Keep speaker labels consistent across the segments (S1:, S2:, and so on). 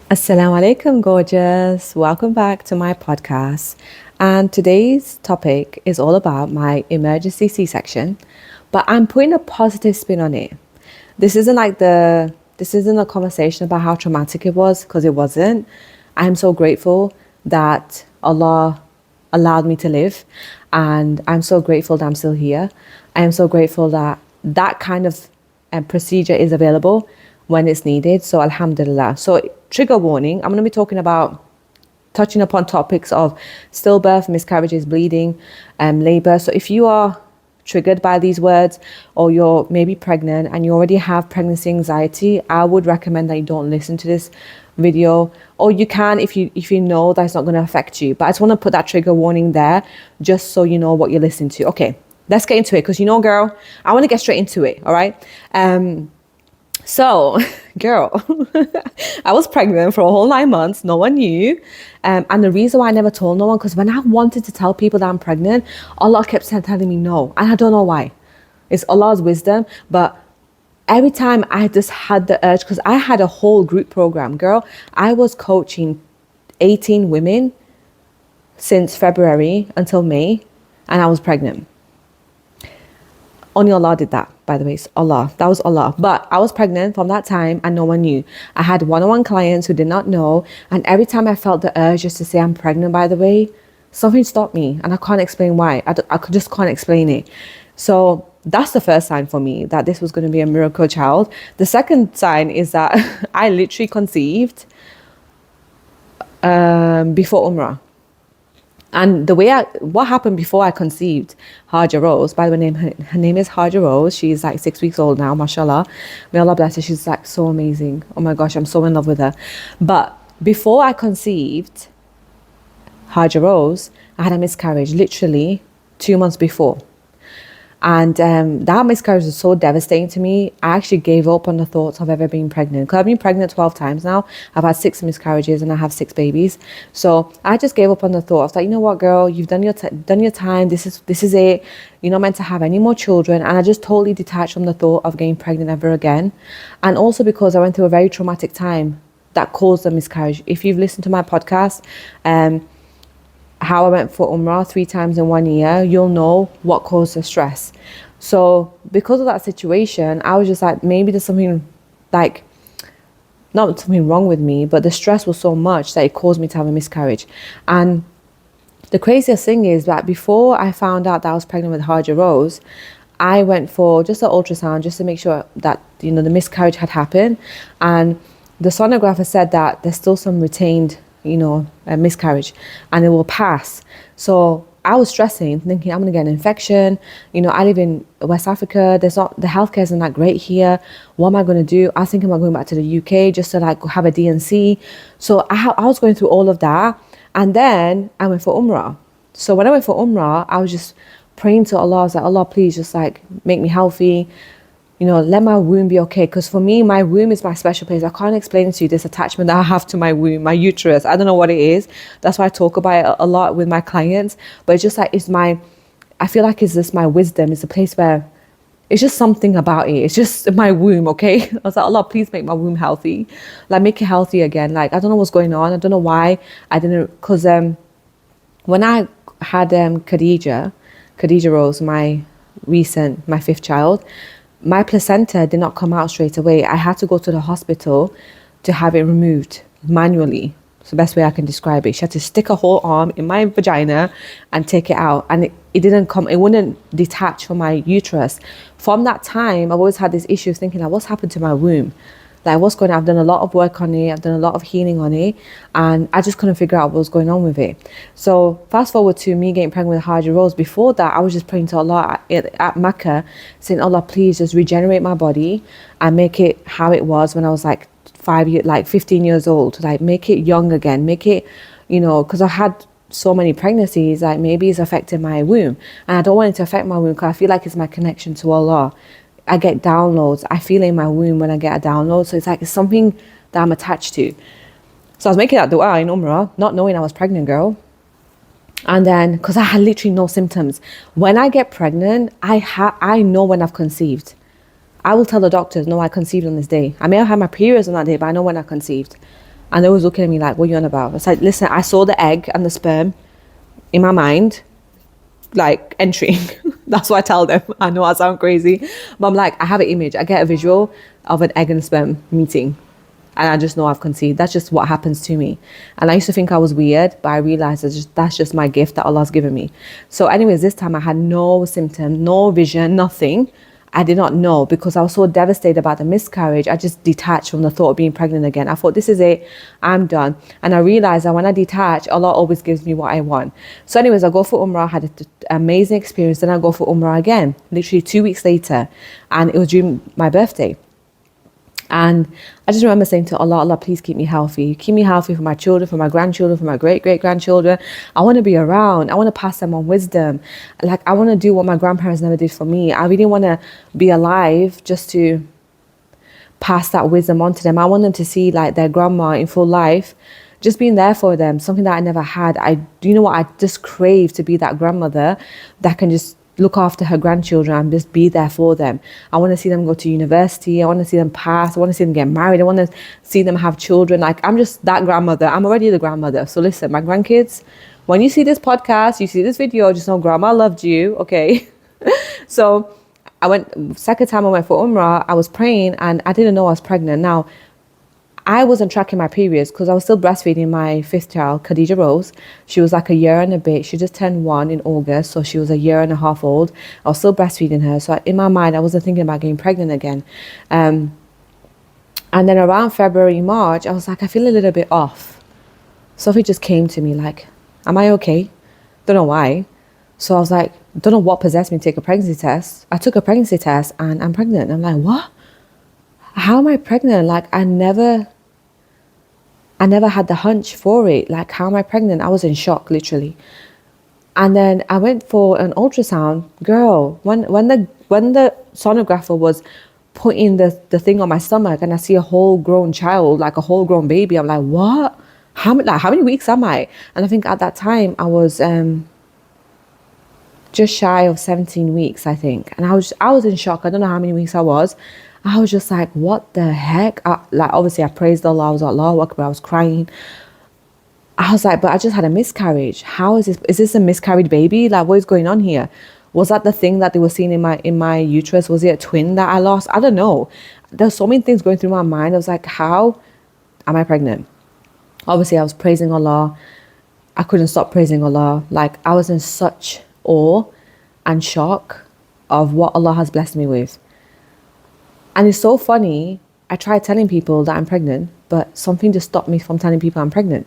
S1: Assalamu alaikum, gorgeous. Welcome back to my podcast. And today's topic is all about my emergency C-section, but I'm putting a positive spin on it. This isn't a conversation about how traumatic it was, because it wasn't. I'm so grateful that Allah allowed me to live, and I'm so grateful that I'm still here. I am so grateful that that kind of procedure is available when it's needed. So alhamdulillah. So trigger warning, I'm going to be touching upon topics of stillbirth, miscarriages, bleeding, labor. So if you are triggered by these words, or you're maybe pregnant and you already have pregnancy anxiety, I would recommend that you don't listen to this video, or you can if you know that it's not going to affect you. But I just want to put that trigger warning there just so you know what you're listening to. Okay, let's get into it, because girl, I want to get straight into it. All right. So, girl, I was pregnant for a whole 9 months. No one knew. And the reason why I never told no one, because when I wanted to tell people that I'm pregnant, Allah kept telling me no. And I don't know why. It's Allah's wisdom. But every time I just had the urge, because I had a whole group program, girl. I was coaching 18 women since February until May, and I was pregnant. Only Allah did that, by the way. It's Allah. That was Allah. But I was pregnant from that time and no one knew. I had one-on-one clients who did not know. And every time I felt the urge just to say I'm pregnant, by the way, something stopped me. And I can't explain why. Just can't explain it. So that's the first sign for me that this was going to be a miracle child. The second sign is that I literally conceived before Umrah. And what happened before I conceived Hajar-Rose, by the way, her name is Hajar-Rose. She's like 6 weeks old now, masha'Allah. May Allah bless her. She's like so amazing. Oh my gosh, I'm so in love with her. But before I conceived Hajar-Rose, I had a miscarriage literally 2 months before. And that miscarriage was so devastating to me. I actually gave up on the thoughts of ever being pregnant. Because I've been pregnant 12 times now. I've had 6 miscarriages and I have 6 babies. So I just gave up on the thought. I was like, you know what, girl, you've done your time. This is it. You're not meant to have any more children. And I just totally detached from the thought of getting pregnant ever again. And also because I went through a very traumatic time that caused the miscarriage. If you've listened to my podcast, how I went for Umrah 3 times in 1 year, you'll know what caused the stress. So because of that situation, I was just like, maybe there's something like, not something wrong with me, but the stress was so much that it caused me to have a miscarriage. And the craziest thing is that before I found out that I was pregnant with Hajar-Rose, I went for just an ultrasound just to make sure that, the miscarriage had happened. And the sonographer said that there's still some retained a miscarriage and it will pass. So I was stressing, thinking I'm going to get an infection. I live in West Africa. The healthcare isn't that great here. What am I going to do? I was thinking about going back to the UK just to like have a DNC. So I was going through all of that. And then I went for Umrah. So when I went for Umrah, I was just praying to Allah. I was like, Allah, please just like make me healthy. Let my womb be okay. Because for me, my womb is my special place. I can't explain to you this attachment that I have to my womb, my uterus. I don't know what it is. That's why I talk about it a lot with my clients. But it's just like, I feel like it's just my wisdom. It's a place where it's just something about it. It's just my womb, okay? I was like, Allah, please make my womb healthy. Like, make it healthy again. Like, I don't know what's going on. I don't know why I didn't. Because when I had Hajar-Rose, my 5th child, my placenta did not come out straight away. I had to go to the hospital to have it removed manually. It's the best way I can describe it. She had to stick a whole arm in my vagina and take it out. And it wouldn't detach from my uterus. From that time, I've always had this issue of thinking, like, what's happened to my womb? Like, what's going on? I've done a lot of work on it. I've done a lot of healing on it. And I just couldn't figure out what was going on with it. So fast forward to me getting pregnant with Hajar-Rose. Before that, I was just praying to Allah at Mecca, saying, Allah, please just regenerate my body and make it how it was when I was like 15 years old. Like, make it young again. Make it, because I had so many pregnancies, like maybe it's affecting my womb. And I don't want it to affect my womb because I feel like it's my connection to Allah. I get downloads. I feel in my womb when I get a download. So it's something that I'm attached to. So I was making that dua in Umrah, not knowing I was pregnant, girl. And then, because I had literally no symptoms. When I get pregnant, I know when I've conceived. I will tell the doctors, no, I conceived on this day. I may have had my periods on that day, but I know when I conceived. And they was looking at me like, what are you on about? It's like, listen, I saw the egg and the sperm in my mind, like entering. That's what I tell them. I know I sound crazy, but I'm like, I have an image. I get a visual of an egg and sperm meeting. And I just know I've conceived. That's just what happens to me. And I used to think I was weird, but I realized that's just my gift that Allah's given me. So anyways, this time I had no symptoms, no vision, nothing. I did not know because I was so devastated about the miscarriage. I just detached from the thought of being pregnant again. I thought, this is it. I'm done. And I realized that when I detach, Allah always gives me what I want. So anyways, I go for Umrah, had an amazing experience. Then I go for Umrah again, literally 2 weeks later. And it was during my birthday. And I just remember saying to Allah, Allah, please keep me healthy. Keep me healthy for my children, for my grandchildren, for my great-great-grandchildren. I want to be around. I want to pass them on wisdom. Like, I want to do what my grandparents never did for me. I really want to be alive just to pass that wisdom on to them. I want them to see, like, their grandma in full life, just being there for them, something that I never had. You know what? I just crave to be that grandmother that can just look after her grandchildren and just be there for them. I want to see them go to university. I want to see them pass. I want to see them get married. I want to see them have children. Like, I'm just that grandmother. I'm already the grandmother. So listen, my grandkids, when you see this podcast, you see this video, just know grandma loved you, okay? So second time I went for Umrah, I was praying and I didn't know I was pregnant. Now, I wasn't tracking my periods because I was still breastfeeding my fifth child, Hajar-Rose. She was like a year and a bit. She just turned 1 in August, so she was a year and a half old. I was still breastfeeding her. So in my mind, I wasn't thinking about getting pregnant again. And then around February, March, I was like, I feel a little bit off. Sophie just came to me like, am I okay? Don't know why. So I was like, don't know what possessed me to take a pregnancy test. I took a pregnancy test and I'm pregnant. I'm like, what? How am I pregnant? Like, I never had the hunch for it. Like, how am I pregnant? I was in shock, literally. And then I went for an ultrasound. Girl, when the sonographer was putting the thing on my stomach and I see a whole grown child, like a whole grown baby, I'm like, what? How many weeks am I? And I think at that time I was just shy of 17 weeks, I think. And I was in shock. I don't know how many weeks I was. I was just like, what the heck? Obviously, I praised Allah. I was like, Allahu Akbar. I was crying. I was like, but I just had a miscarriage. How is this? Is this a miscarried baby? Like, what is going on here? Was that the thing that they were seeing in my uterus? Was it a twin that I lost? I don't know. There's so many things going through my mind. I was like, how am I pregnant? Obviously, I was praising Allah. I couldn't stop praising Allah. Like, I was in such awe and shock of what Allah has blessed me with. And it's so funny, I tried telling people that I'm pregnant, but something just stopped me from telling people I'm pregnant.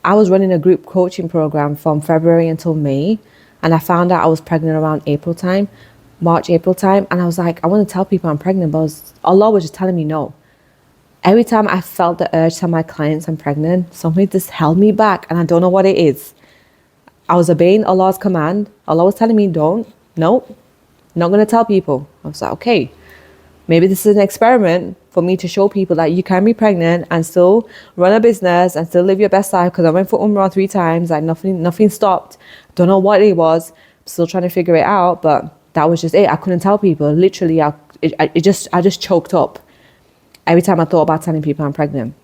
S1: I was running a group coaching program from February until May, and I found out I was pregnant around March, April time, and I was like, I want to tell people I'm pregnant, but Allah was just telling me no. Every time I felt the urge to tell my clients I'm pregnant, something just held me back, and I don't know what it is. I was obeying Allah's command. Allah was telling me, not going to tell people. I was like, okay. Maybe this is an experiment for me to show people that you can be pregnant and still run a business and still live your best life. Because I went for Umrah 3 times, like nothing stopped. Don't know what it was. I'm still trying to figure it out, but that was just it. I couldn't tell people. Literally, I just choked up every time I thought about telling people I'm pregnant.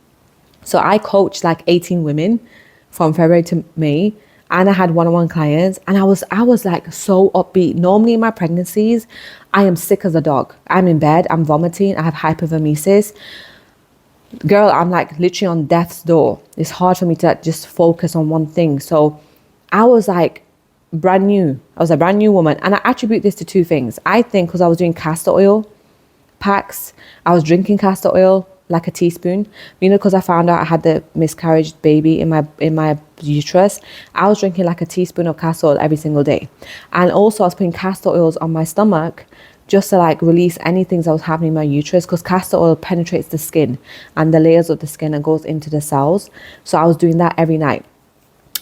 S1: So I coached like 18 women from February to May. And I had one-on-one clients, and I was like so upbeat. Normally in my pregnancies, I am sick as a dog. I'm in bed, I'm vomiting, I have hypervomesis. Girl, I'm like literally on death's door. It's hard for me to just focus on one thing. So I was like brand new. I was a brand new woman. And I attribute this to 2 things. I think because I was doing castor oil packs, I was drinking castor oil like a teaspoon, because I found out I had the miscarriage baby in my uterus. I was drinking like a teaspoon of castor oil every single day. And also I was putting castor oils on my stomach just to like release anything that was happening in my uterus, because castor oil penetrates the skin and the layers of the skin and goes into the cells. So I was doing that every night.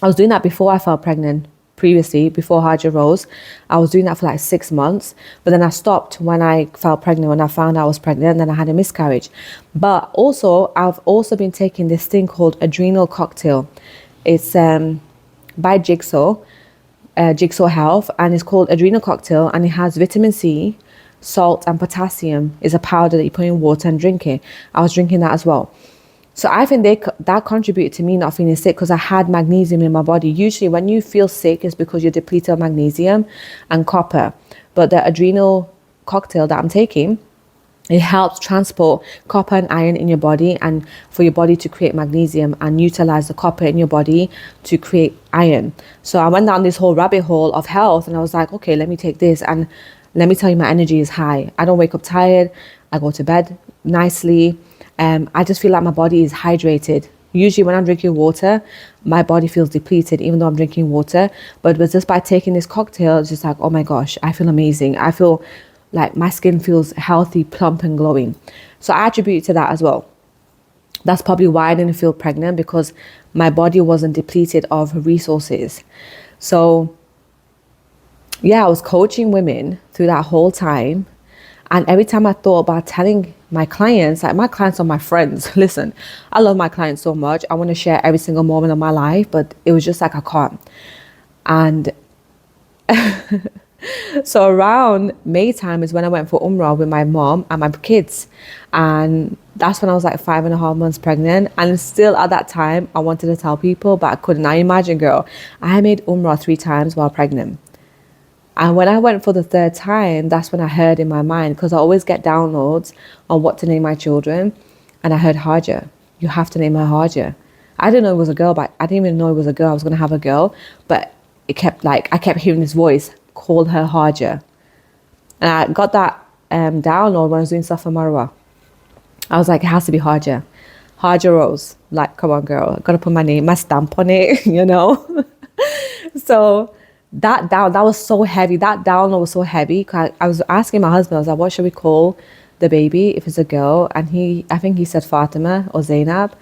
S1: I was doing that before I fell pregnant. Previously, before Hajar-Rose, I was doing that for like 6 months, but then I stopped when I fell pregnant, when I found out I was pregnant, and then I had a miscarriage. But also, I've also been taking this thing called adrenal cocktail. It's by Jigsaw Health, and it's called adrenal cocktail, and it has vitamin C, salt, and potassium. It's a powder that you put in water and drink it. I was drinking that as well. So I think that contributed to me not feeling sick because I had magnesium in my body. Usually when you feel sick, it's because you're depleted of magnesium and copper. But the adrenal cocktail that I'm taking, it helps transport copper and iron in your body, and for your body to create magnesium and utilize the copper in your body to create iron. So I went down this whole rabbit hole of health, and I was like, okay, let me take this. And let me tell you, my energy is high. I don't wake up tired. I go to bed nicely. I just feel like my body is hydrated. Usually when I'm drinking water, my body feels depleted even though I'm drinking water. But just by taking this cocktail, it's just like, oh my gosh, I feel amazing. I feel like my skin feels healthy, plump and glowing. So I attribute to that as well. That's probably why I didn't feel pregnant, because my body wasn't depleted of resources. So yeah, I was coaching women through that whole time. And every time I thought about telling my clients, like my clients are my friends. Listen, I love my clients so much. I want to share every single moment of my life, but it was just like I can't. And so around May time is when I went for Umrah with my mom and my kids. And that's when I was like 5.5 months pregnant. And still at that time, I wanted to tell people, but I couldn't. Now imagine, girl, I made Umrah 3 times while pregnant. And when I went for the 3rd time, that's when I heard in my mind, because I always get downloads on what to name my children. And I heard Hajar. You have to name her Hajar. I didn't know it was a girl, but I didn't even know it was a girl. I was going to have a girl. But it kept like, I kept hearing this voice, call her Hajar. And I got that download when I was doing Safa Marwa. I was like, it has to be Hajar. Hajar-Rose. Like, come on, girl. I got to put my name, my stamp on it, you know. So that was so heavy. That download was so heavy. I was asking my husband, I was like, what should we call the baby if it's a girl? And I think he said Fatima or Zainab.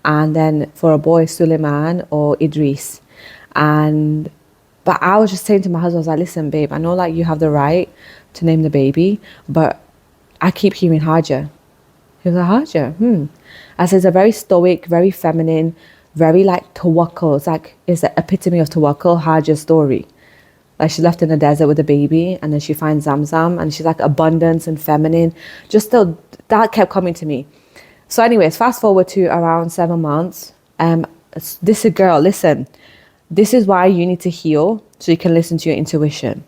S1: And then for a boy, Suleiman or Idris. But I was just saying to my husband, I was like, listen, babe, I know like you have the right to name the baby, but I keep hearing Hajar. He was like, Hajar? I said, it's a very stoic, very feminine, very like tawakkul. It's the epitome of tawakkul, Hajar's story. Like she's left in the desert with a baby, and then she finds Zamzam, and she's like abundance and feminine. Just still, that kept coming to me. So anyways, fast forward to around 7 months. This is girl, listen, this is why you need to heal, so you can listen to your intuition,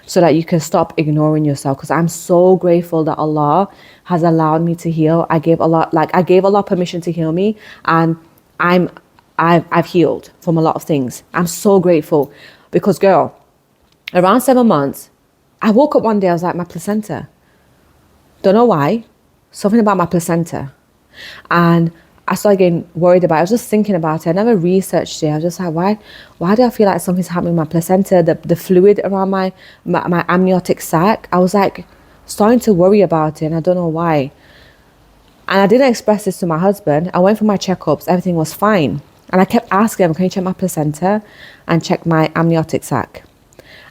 S1: so that you can stop ignoring yourself. Because I'm so grateful that Allah has allowed me to heal. I gave Allah permission to heal me, and I've healed from a lot of things. I'm so grateful, because girl, around 7 months, I woke up one day, I was like, my placenta. Don't know why, something about my placenta. And I started getting worried about it. I was just thinking about it. I never researched it. I was just like, why do I feel like something's happening with my placenta, the fluid around my amniotic sac? I was like starting to worry about it, and I don't know why. And I didn't express this to my husband. I went for my checkups, everything was fine. And I kept asking him, can you check my placenta and check my amniotic sac?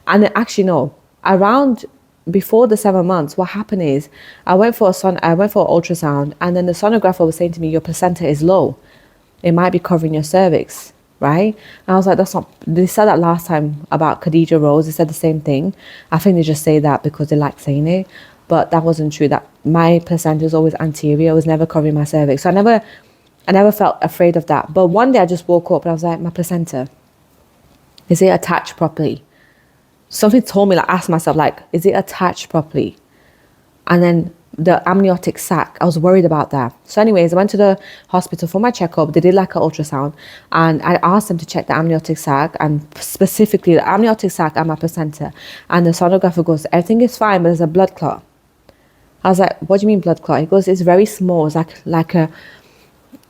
S1: And then actually no, around before the 7 months, what happened is I went for ultrasound, and then the sonographer was saying to me, your placenta is low. It might be covering your cervix, right? And I was like, that's not, they said that last time about Hajar-Rose, they said the same thing. I think they just say that because they like saying it, but that wasn't true. That my placenta is always anterior, it was never covering my cervix. So I never felt afraid of that. But one day I just woke up and I was like, my placenta, is it attached properly? Something told me, like, ask myself, like, is it attached properly? And then the amniotic sac, I was worried about that. So anyways, I went to the hospital for my checkup. They did like an ultrasound, and I asked them to check the amniotic sac, and specifically the amniotic sac and my placenta. And the sonographer goes, everything is fine, but there's a blood clot. I was like, what do you mean blood clot? He goes, it's very small. It's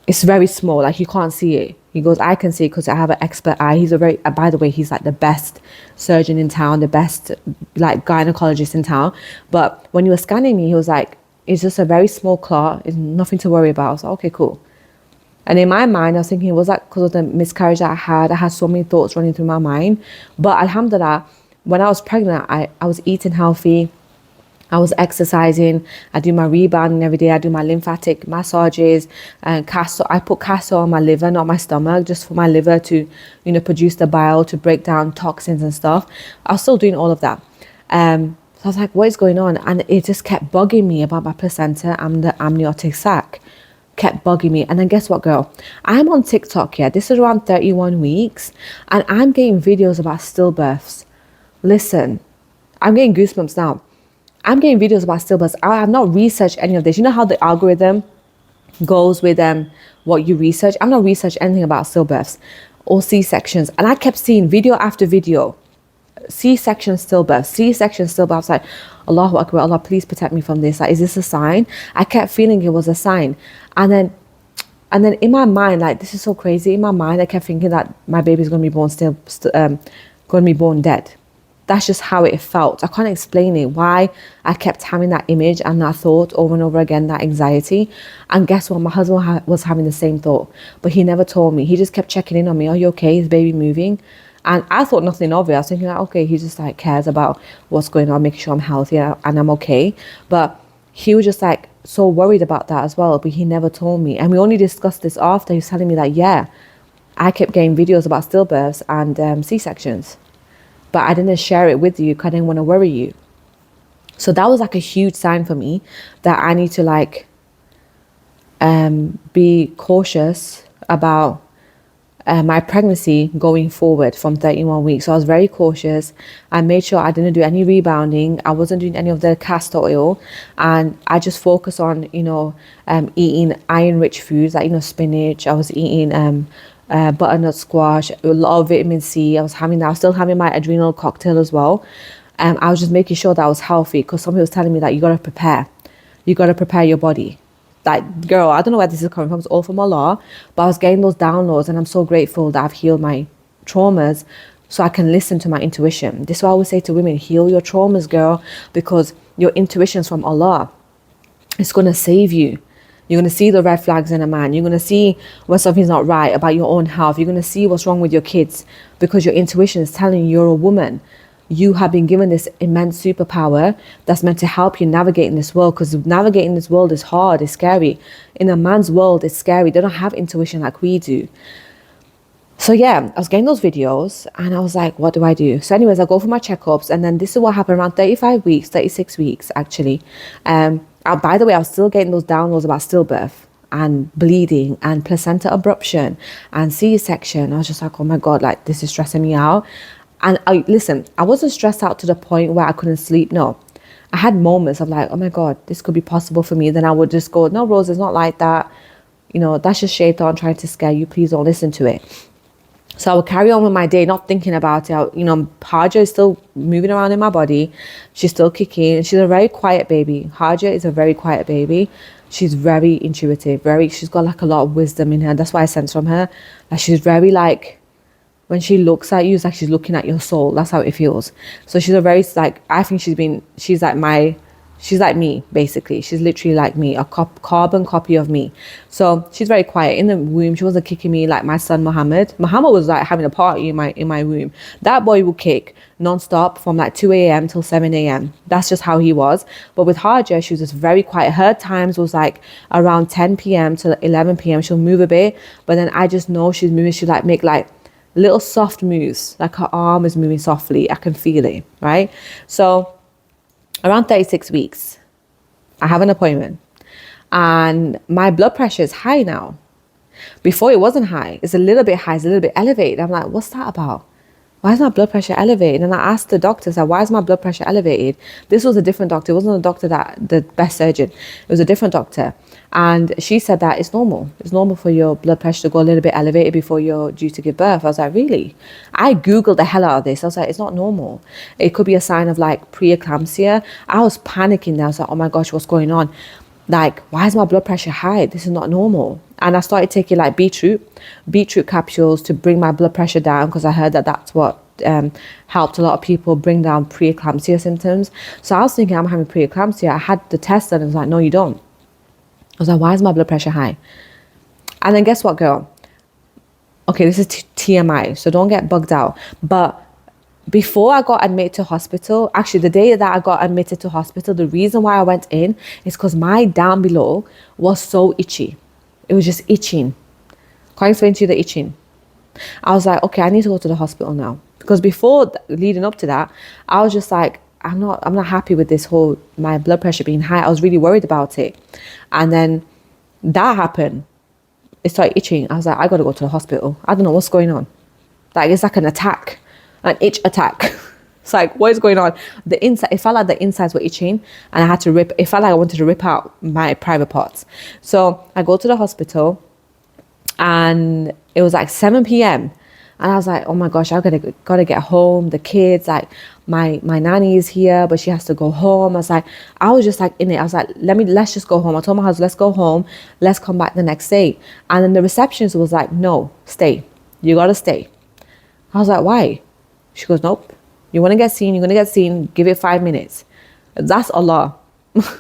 S1: it's very small, like you can't see it. He goes, I can see it because I have an expert eye. He's by the way, he's like the best surgeon in town, the best like gynecologist in town. But when he was scanning me, he was like, it's just a very small clot. It's nothing to worry about. I was like, okay, cool. And in my mind, I was thinking, was that because of the miscarriage that I had? I had so many thoughts running through my mind. But alhamdulillah, when I was pregnant, I was eating healthy. I was exercising. I do my rebounding every day. I do my lymphatic massages and castor. I put castor on my liver, not my stomach, just for my liver to, produce the bile, to break down toxins and stuff. I was still doing all of that. So I was like, what is going on? And it just kept bugging me about my placenta and the amniotic sac. kept bugging me. And then guess what, girl? I'm on TikTok, yeah. This is around 31 weeks. And I'm getting videos about stillbirths. Listen, I'm getting goosebumps now. I'm getting videos about stillbirths. I have not researched any of this. You know how the algorithm goes with what you research? I've not researched anything about stillbirths or C-sections. And I kept seeing video after video. C-section stillbirth, C-section stillbirth. I was like, Allahu Akbar, Allah, please protect me from this. Like, is this a sign? I kept feeling it was a sign. And then in my mind, like, this is so crazy. In my mind, I kept thinking that my baby's going to be born going to be born dead. That's just how it felt. I can't explain it, why I kept having that image and that thought over and over again, that anxiety. And guess what? My husband was having the same thought, but he never told me. He just kept checking in on me. Are you okay? Is baby moving? And I thought nothing of it. I was thinking, like, okay, he just like cares about what's going on, making sure I'm healthy and I'm okay. But he was just like so worried about that as well. But he never told me. And we only discussed this after. He was telling me that, yeah, I kept getting videos about stillbirths and C-sections. But I didn't share it with you because I didn't want to worry you. So that was like a huge sign for me that I need to like be cautious about my pregnancy going forward from 31 weeks. So I was very cautious. I made sure I didn't do any rebounding. I wasn't doing any of the castor oil. And I just focused on, eating iron-rich foods like, spinach. I was eating butternut squash, a lot of vitamin C. I was still having my adrenal cocktail as well. I was just making sure that I was healthy because somebody was telling me that you got to prepare your body. Like, girl, I don't know where this is coming from. It's all from Allah. But I was getting those downloads and I'm so grateful that I've healed my traumas so I can listen to my intuition. This is why I always say to women, heal your traumas, girl, because your intuition's from Allah. It's going to save you. You're going to see the red flags in a man. You're going to see when something's not right about your own health. You're going to see what's wrong with your kids because your intuition is telling you you're a woman. You have been given this immense superpower that's meant to help you navigate in this world, because navigating this world is hard, it's scary. In a man's world, it's scary. They don't have intuition like we do. So yeah, I was getting those videos and I was like, what do I do? So anyways, I go for my checkups, and then this is what happened around 35 weeks, 36 weeks actually. By the way, I was still getting those downloads about stillbirth and bleeding and placenta abruption and C-section. I was just like, oh my God, like this is stressing me out. And I wasn't stressed out to the point where I couldn't sleep. No, I had moments of like, oh my God, this could be possible for me. Then I would just go, no, Rose, it's not like that. That's just Shaitan trying to scare you. Please don't listen to it. So I would carry on with my day, not thinking about it. Hajar is still moving around in my body. She's still kicking. She's a very quiet baby. Hajar is a very quiet baby. She's very intuitive. She's got like a lot of wisdom in her. That's why I sense from her. Like she's very like, when she looks at you, it's like she's looking at your soul. That's how it feels. So she's a very like, I think she's like me, basically. She's literally like me, a carbon copy of me. So she's very quiet. In the womb, she wasn't kicking me like my son Muhammad. Muhammad was like having a party in my womb. That boy would kick non-stop from like 2 a.m. till 7 a.m. That's just how he was. But with Hajar, she was just very quiet. Her times was like around 10 p.m. to 11 p.m. She'll move a bit, but then I just know she's moving. She'll like make like little soft moves, like her arm is moving softly. I can feel it, right? So around 36 weeks, I have an appointment and my blood pressure is high now. Before it wasn't high. It's a little bit high, it's a little bit elevated. I'm like, what's that about? Why is my blood pressure elevated? And I asked the doctor, so why is my blood pressure elevated? This was a different doctor. It wasn't a doctor the best surgeon. It was a different doctor. And she said that it's normal. It's normal for your blood pressure to go a little bit elevated before you're due to give birth. I was like, really? I Googled the hell out of this. I was like, it's not normal. It could be a sign of like preeclampsia. I was panicking there. I was like, oh my gosh, what's going on? Like, why is my blood pressure high? This is not normal. And I started taking like beetroot capsules to bring my blood pressure down, because I heard that that's what helped a lot of people bring down preeclampsia symptoms. So I was thinking I'm having preeclampsia. I had the test and I was like, no, you don't. I was like, why is my blood pressure high? And then guess what, girl? Okay, this is TMI, so don't get bugged out. But before I got admitted to hospital, actually the day that I got admitted to hospital, the reason why I went in is because my down below was so itchy. It was just itching. Can't explain to you the itching. I was like, okay, I need to go to the hospital now. Because before, leading up to that, I was just like, I'm not happy with this whole, my blood pressure being high. I was really worried about it. And then That happened. It started itching. I was like, I got to go to the hospital. I don't know what's going on. Like, it's like an attack, an itch attack. It's like, what is going on? The inside, it felt like the insides were itching, and I had to rip. It felt like I wanted to rip out my private parts. So I go to the hospital, and it was like 7 p.m. And I was like, oh my gosh, I gotta get home. The kids, like my nanny is here, but she has to go home. I was just like in it. I was like, let's just go home. I told my husband, let's go home. Let's come back the next day. And then the receptionist was like, no, stay. You gotta stay. I was like, why? She goes, nope. You want to get seen, you're going to get seen. Give it 5 minutes. That's Allah.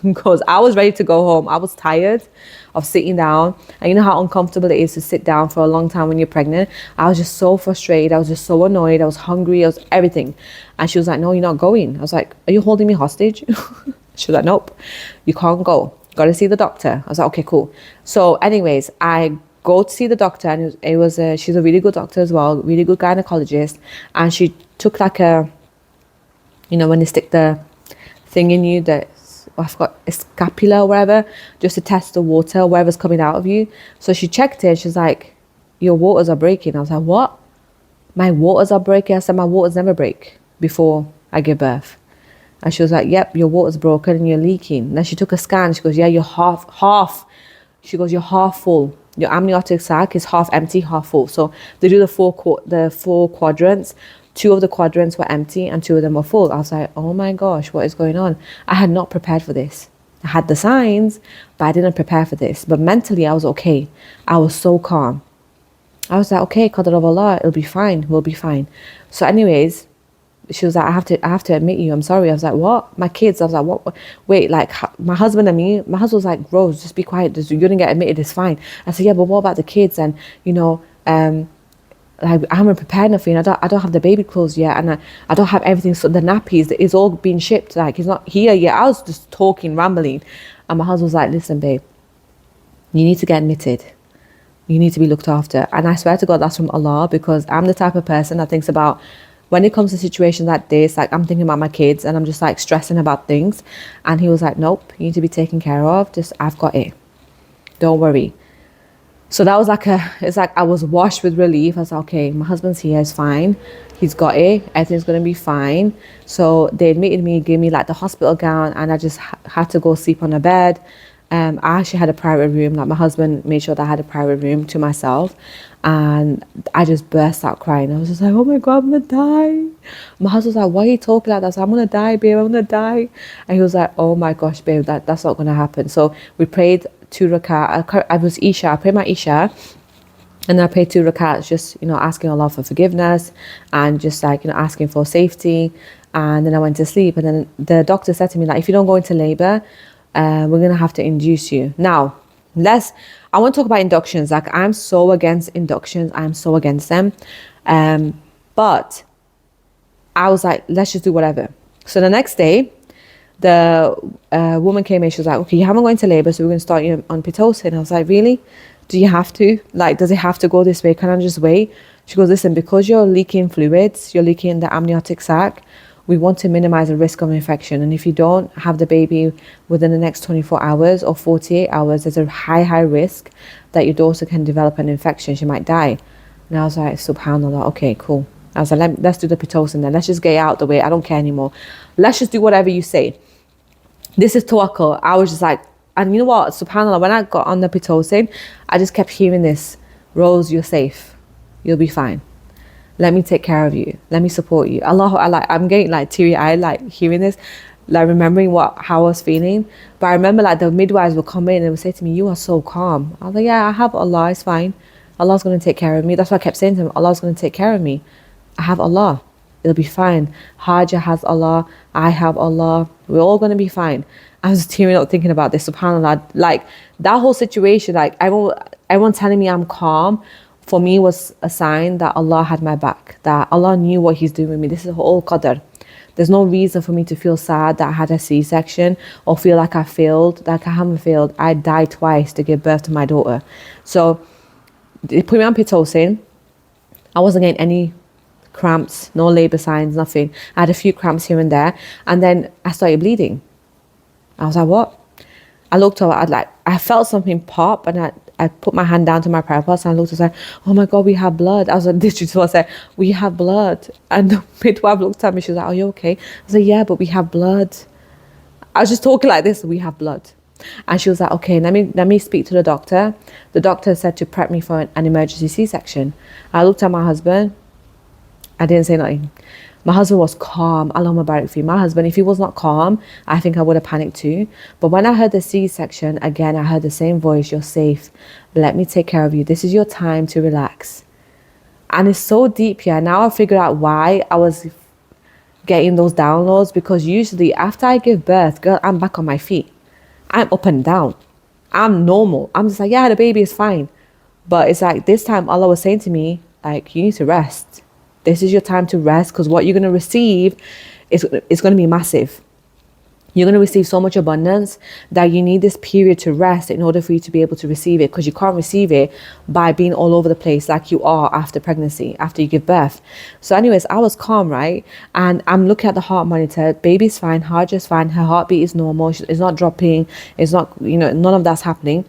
S1: Because I was ready to go home. I was tired of sitting down. And you know how uncomfortable it is to sit down for a long time when you're pregnant. I was just so frustrated. I was just so annoyed. I was hungry. I was everything. And she was like, no, you're not going. I was like, are you holding me hostage? She was like, nope, you can't go. Got to see the doctor. I was like, okay, cool. So anyways, I go to see the doctor, and she's a really good doctor as well, really good gynecologist. And she took like when they stick the thing in you, I forgot, a scapula or whatever, just to test the water, whatever's coming out of you. So she checked it. She's like, your waters are breaking. I was like, what? My waters are breaking? I said, my waters never break before I give birth. And she was like, yep, your water's broken and you're leaking. And then she took a scan. She goes, yeah, you're half. She goes, you're half full. Your amniotic sac is half empty, half full. So they do the four quadrants. 2 of the quadrants were empty and 2 of them were full. I was like, oh my gosh, what is going on? I had not prepared for this. I had the signs, but I didn't prepare for this. But mentally, I was okay. I was so calm. I was like, okay, Qadr of Allah, it'll be fine. We'll be fine. So anyways, she was like, I have to admit you. I'm sorry. I was like, what? My kids. I was like, what? Wait, like my husband and me. My husband was like, Rose, just be quiet. You didn't get admitted. It's fine. I said, yeah, but what about the kids? And like I haven't prepared nothing. I don't have the baby clothes yet, and I don't have everything. So the nappies is all being shipped. Like he's not here yet. I was just talking, rambling, and my husband was like, "Listen, babe, you need to get admitted. You need to be looked after." And I swear to God, that's from Allah, because I'm the type of person that thinks about when it comes to situations like this. Like I'm thinking about my kids, and I'm just like stressing about things. And he was like, "Nope, you need to be taken care of. Just I've got it. Don't worry." So that was it's like I was washed with relief. I was like, okay, my husband's here, it's fine. He's got it, everything's gonna be fine. So they admitted me, gave me like the hospital gown, and I just had to go sleep on a bed. I actually had a private room. Like my husband made sure that I had a private room to myself, and I just burst out crying. I was just like, oh my God, I'm gonna die. My husband was like, why are you talking like that? I was like, I'm gonna die, babe, I'm gonna die. And he was like, oh my gosh, babe, that's not gonna happen. So we prayed 2 rakat. I was Isha. I prayed my Isha, and then I prayed 2 rakats, just asking Allah for forgiveness, and just like asking for safety. And then I went to sleep. And then the doctor said to me, like, if you don't go into labor, we're gonna have to induce you. Now, I want to talk about inductions. Like I'm so against inductions. I'm so against them. But I was like, let's just do whatever. So the next day, the woman came in. She was like, okay, you haven't gone into labor, so we're going to start you on Pitocin. I was like, really? Do you have to? Like, does it have to go this way? Can I just wait? She goes, listen, because you're leaking fluids, you're leaking the amniotic sac, we want to minimize the risk of infection. And if you don't have the baby within the next 24 hours or 48 hours, there's a high risk that your daughter can develop an infection. She might die. And I was like, subhanAllah, okay, cool. I was like, let's do the Pitocin then. Let's just get it out the way. I don't care anymore. Let's just do whatever you say. This is tawakkul. I was just like, and you know what, subhanAllah, when I got on the Pitocin, I just kept hearing this, Rose, you're safe. You'll be fine. Let me take care of you. Let me support you. I'm getting like teary-eyed, like hearing this, like remembering how I was feeling. But I remember like the midwives would come in and would say to me, you are so calm. I was like, yeah, I have Allah, it's fine. Allah's going to take care of me. That's what I kept saying to him, Allah's going to take care of me. I have Allah. It'll be fine. Hajar has Allah. I have Allah. We're all going to be fine. I was tearing up thinking about this, subhanAllah. Like that whole situation, like everyone telling me I'm calm, for me was a sign that Allah had my back, that Allah knew what He's doing with me. This is all qadr. There's no reason for me to feel sad that I had a C-section or feel like I failed. Like I haven't failed. I died twice to give birth to my daughter. So they put me on Pitocin. I wasn't getting any cramps, no labor signs, nothing. I had a few cramps here and there, and then I started bleeding. I was like, what? I looked over, I felt something pop, and I put my hand down to my private parts, and I looked and I was like, oh my God, we have blood. I was like, this is what I said, we have blood. And the midwife looked at me, she was like, are you okay? I was like, yeah, but we have blood. I was just talking like this, we have blood. And she was like, okay, let me speak to the doctor. The doctor said to prep me for an emergency C-section. I looked at my husband. I didn't say nothing. My husband was calm. Allahumma barik fi. My husband, if he was not calm, I think I would have panicked too. But when I heard the C-section, again, I heard the same voice, you're safe. Let me take care of you. This is your time to relax. And it's so deep here. Now I figured out why I was getting those downloads, because usually after I give birth, girl, I'm back on my feet. I'm up and down. I'm normal. I'm just like, yeah, the baby is fine. But it's like this time Allah was saying to me, like, you need to rest. This is your time to rest, because what you're going to receive is going to be massive. You're going to receive so much abundance that you need this period to rest in order for you to be able to receive it, because you can't receive it by being all over the place like you are after pregnancy, after you give birth. So anyways, I was calm, right? And I'm looking at the heart monitor. Baby's fine. Hajar's fine. Her heartbeat is normal. It's not dropping. It's not, none of that's happening.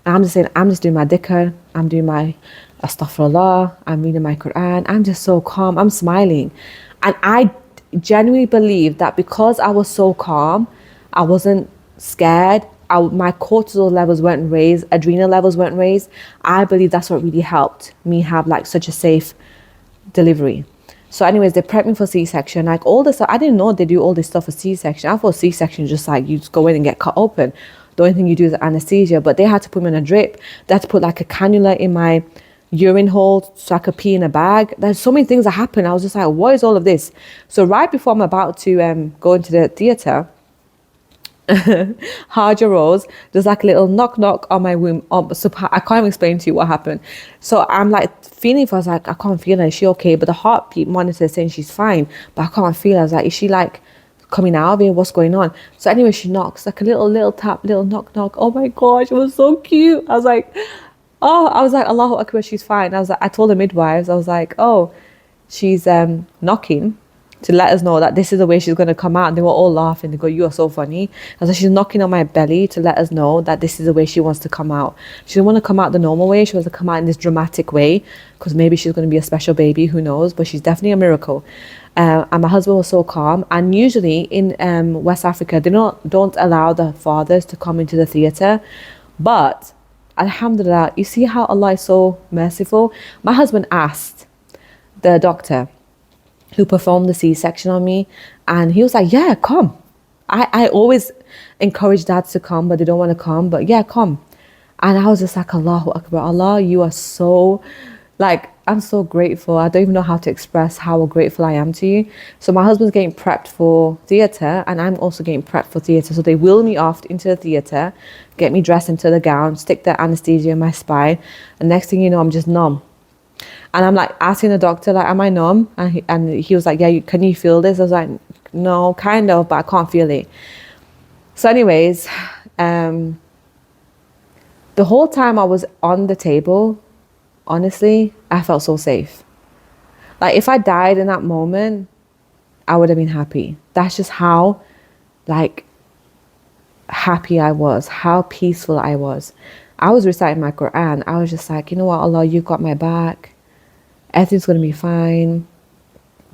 S1: And I'm just saying, I'm just doing my dhikr. I'm doing my astaghfirullah. I'm reading my Quran. I'm just so calm. I'm smiling. And I genuinely believe that because I was so calm, I wasn't scared, my cortisol levels weren't raised, adrenal levels weren't raised. I believe that's what really helped me have like such a safe delivery. So anyways, they prepped me for C-section, like all this. I didn't know they do all this stuff for C-section. I thought C-section just like you just go in and get cut open. The only thing you do is anesthesia, but they had to put me on a drip. They had to put like a cannula in my urine hole so I could pee in a bag. There's so many things that happen. I was just like, what is all of this? So right before I'm about to go into the theatre, Hajar-Rose, there's like a little knock on my womb. So I can't even explain to you what happened. So I'm like feeling for, I was like, I can't feel her. Is she okay? But the heartbeat monitor is saying she's fine, but I can't feel her. I was like, is she like coming out of it? What's going on? So anyway, she knocks, like a little tap, little knock. Oh my gosh, it was so cute. I was like, Allahu Akbar, she's fine. I told the midwives, I was like, oh, she's knocking to let us know that this is the way she's going to come out. And they were all laughing. They go, you are so funny. I was like, she's knocking on my belly to let us know that this is the way she wants to come out. She didn't want to come out the normal way. She wants to come out in this dramatic way, because maybe she's going to be a special baby. Who knows? But she's definitely a miracle. And my husband was so calm. And usually in West Africa, they don't allow the fathers to come into the theatre. But Alhamdulillah, you see how Allah is so merciful. My husband asked the doctor who performed the C-section on me, and he was like, yeah, come. I always encourage dads to come, but they don't want to come, but yeah, come. And I was just like, Allahu Akbar, Allah, you are so, like, I'm so grateful. I don't even know how to express how grateful I am to you. So my husband's getting prepped for theatre, and I'm also getting prepped for theatre. So they wheel me off into the theatre, get me dressed into the gown, stick the anesthesia in my spine, and next thing you know, I'm just numb. And I'm like asking the doctor, like, am I numb? And he was like, yeah, can you feel this? I was like, no, kind of, but I can't feel it. So anyways, the whole time I was on the table, honestly, I felt so safe. Like if I died in that moment, I would have been happy. That's just how like happy I was, how peaceful I was. I was reciting my Quran. I was just like, you know what, Allah, you've got my back. Everything's going to be fine.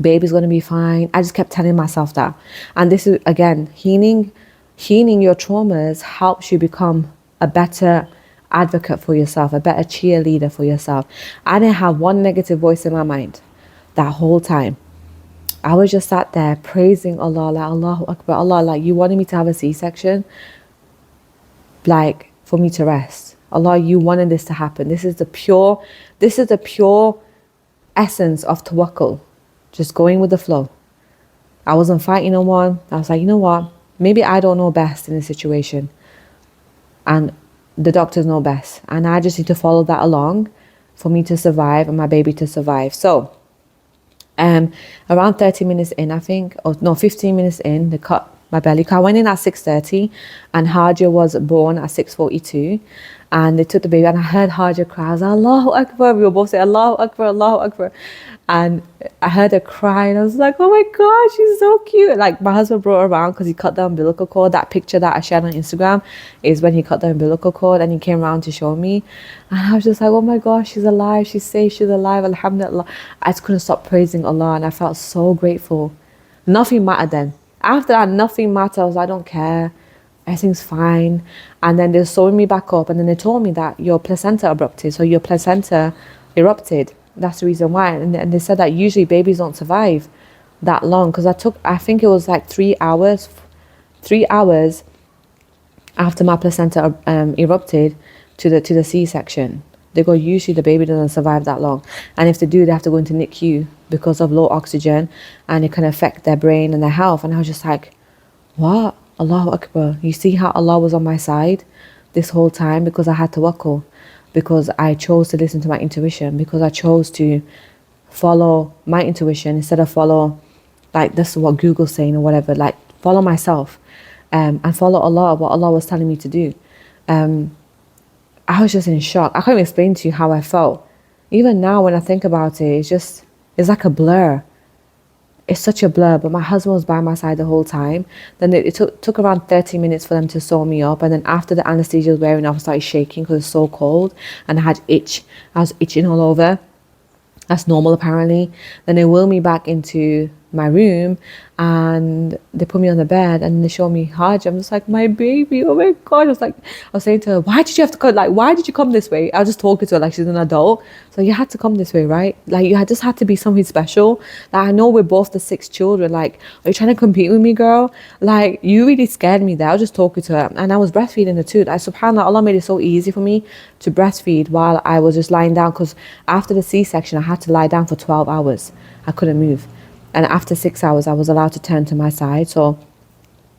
S1: Baby's going to be fine. I just kept telling myself that. And this is, again, healing your traumas helps you become a better advocate for yourself, a better cheerleader for yourself. I didn't have one negative voice in my mind that whole time. I was just sat there praising Allah, like, Allahu Akbar, Allah, like, you wanted me to have a C-section, like, for me to rest. Allah, you wanted this to happen. This is the pure essence of tawakkul, just going with the flow. I wasn't fighting no one. I was like, you know what, maybe I don't know best in this situation, and the doctors know best, and I just need to follow that along for me to survive and my baby to survive. So around 30 minutes in, I think, or no, 15 minutes in, they cut my belly. I went in at 6:30 and Hajar was born at 6:42, and they took the baby, and I heard Hajar cry. I was like, Allahu Akbar. We were both saying Allahu Akbar, Allahu Akbar. And I heard her cry, and I was like, oh my God, she's so cute. Like, my husband brought her around because he cut the umbilical cord. That picture that I shared on Instagram is when he cut the umbilical cord, and he came around to show me. And I was just like, oh my gosh, she's alive, she's safe, she's alive, alhamdulillah. I just couldn't stop praising Allah, and I felt so grateful. Nothing mattered then. After that, nothing mattered. I was like, I don't care. Everything's fine. And then they sewed me back up, and then they told me that your placenta erupted. So your placenta erupted. That's the reason why. And they said that usually babies don't survive that long, because I think it was like 3 hours after my placenta erupted to the C-section. They go, usually the baby doesn't survive that long, and if they do, they have to go into NICU because of low oxygen, and it can affect their brain and their health. And I was just like, what? Allahu Akbar. You see how Allah was on my side this whole time, because I had tawakkul, because I chose to listen to my intuition, because I chose to follow my intuition instead of follow, like, this is what Google's saying or whatever. Like, follow myself, and follow Allah, what Allah was telling me to do. I was just in shock. I can't even explain to you how I felt. Even now when I think about it, it's like a blur. It's such a blur. But my husband was by my side the whole time. Then it took around 30 minutes for them to sew me up. And then after the anesthesia was wearing off, I started shaking because it was so cold. And I had itch. I was itching all over. That's normal apparently. Then they wheeled me back into my room, and they put me on the bed, and they showed me Hajj. I'm just like, my baby, oh my God. I was saying to her, why did you have to come? Like, why did you come this way? I was just talking to her like she's an adult. So you had to come this way, right? Like, you just had to be something special. Like, I know we're both the 6 children. Like, are you trying to compete with me, girl? Like, you really scared me there. I was just talking to her, and I was breastfeeding her too. Like, subhanAllah, Allah made it so easy for me to breastfeed while I was just lying down, because after the C-section, I had to lie down for 12 hours. I couldn't move. And after 6 hours, I was allowed to turn to my side. So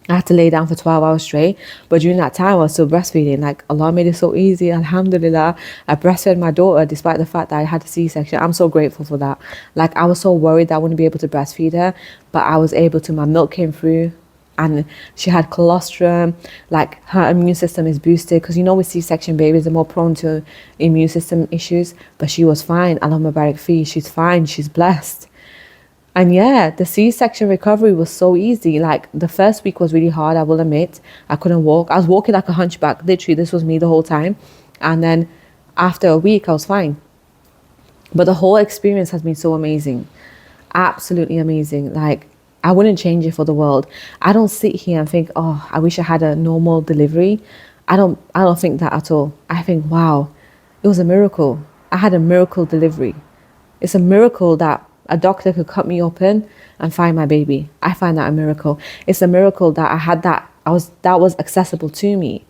S1: I had to lay down for 12 hours straight. But during that time, I was still breastfeeding. Like, Allah made it so easy. Alhamdulillah. I breastfed my daughter despite the fact that I had a C-section. I'm so grateful for that. Like, I was so worried that I wouldn't be able to breastfeed her. But I was able to. My milk came through. And she had colostrum. Like, her immune system is boosted. Because, with C-section babies, they're more prone to immune system issues. But she was fine. Allahumma barik fi. She's fine. She's blessed. And yeah, the C-section recovery was so easy. Like, the first week was really hard, I will admit. I couldn't walk. I was walking like a hunchback. Literally, this was me the whole time. And then after a week, I was fine. But the whole experience has been so amazing. Absolutely amazing. Like, I wouldn't change it for the world. I don't sit here and think, oh, I wish I had a normal delivery. I don't think that at all. I think, wow, it was a miracle. I had a miracle delivery. It's a miracle that a doctor could cut me open and find my baby. I find that a miracle. It's a miracle that I had that was accessible to me.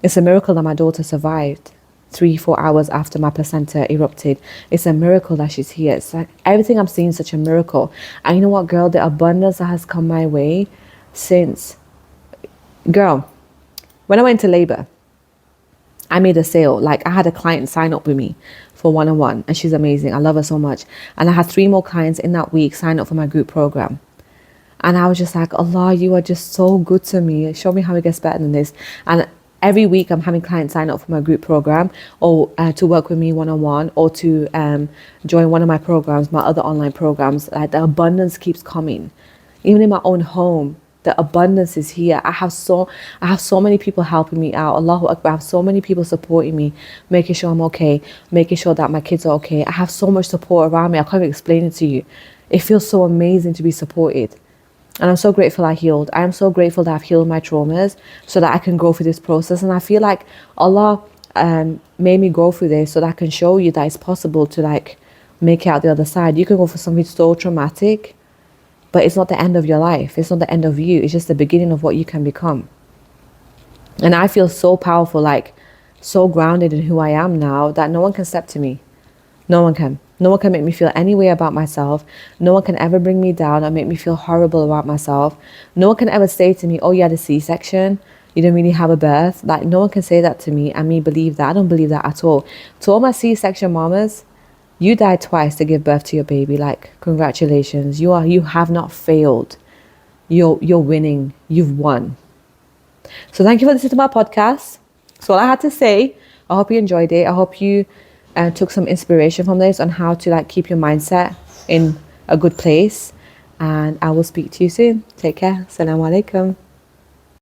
S1: It's a miracle that my daughter survived 3-4 hours after my placenta erupted. It's a miracle that she's here. It's like everything I'm seeing is such a miracle. And you know what, girl? The abundance that has come my way since, girl, when I went to labor, I made a sale. Like, I had a client sign up with me for one-on-one, and she's amazing. I love her so much. And I had 3 more clients in that week sign up for my group program. And I was just like, Allah, you are just so good to me. Show me how it gets better than this. And every week I'm having clients sign up for my group program, or to work with me one-on-one, or to join one of my programs, my other online programs. Like, the abundance keeps coming. Even in my own home, the abundance is here. I have so many people helping me out. Allahu Akbar. I have so many people supporting me, making sure I'm okay, making sure that my kids are okay. I have so much support around me. I can't even explain it to you. It feels so amazing to be supported. And I'm so grateful I healed. I am so grateful that I've healed my traumas so that I can go through this process. And I feel like Allah made me go through this so that I can show you that it's possible to, like, make it out the other side. You can go for something so traumatic, but it's not the end of your life. It's not the end of you. It's just the beginning of what you can become. And I feel so powerful, like, so grounded in who I am now, that no one can step to me. No one can. No one can make me feel any way about myself. No one can ever bring me down or make me feel horrible about myself. No one can ever say to me, oh, you had a C-section. You didn't really have a birth. Like, no one can say that to me and me believe that. I don't believe that at all. To all my C-section mamas, you died twice to give birth to your baby. Like, congratulations. You have not failed. You're winning. You've won. So thank you for listening to my podcast. That's all I had to say. I hope you enjoyed it. I hope you took some inspiration from this on how to, like, keep your mindset in a good place. And I will speak to you soon. Take care. Assalamu alaikum.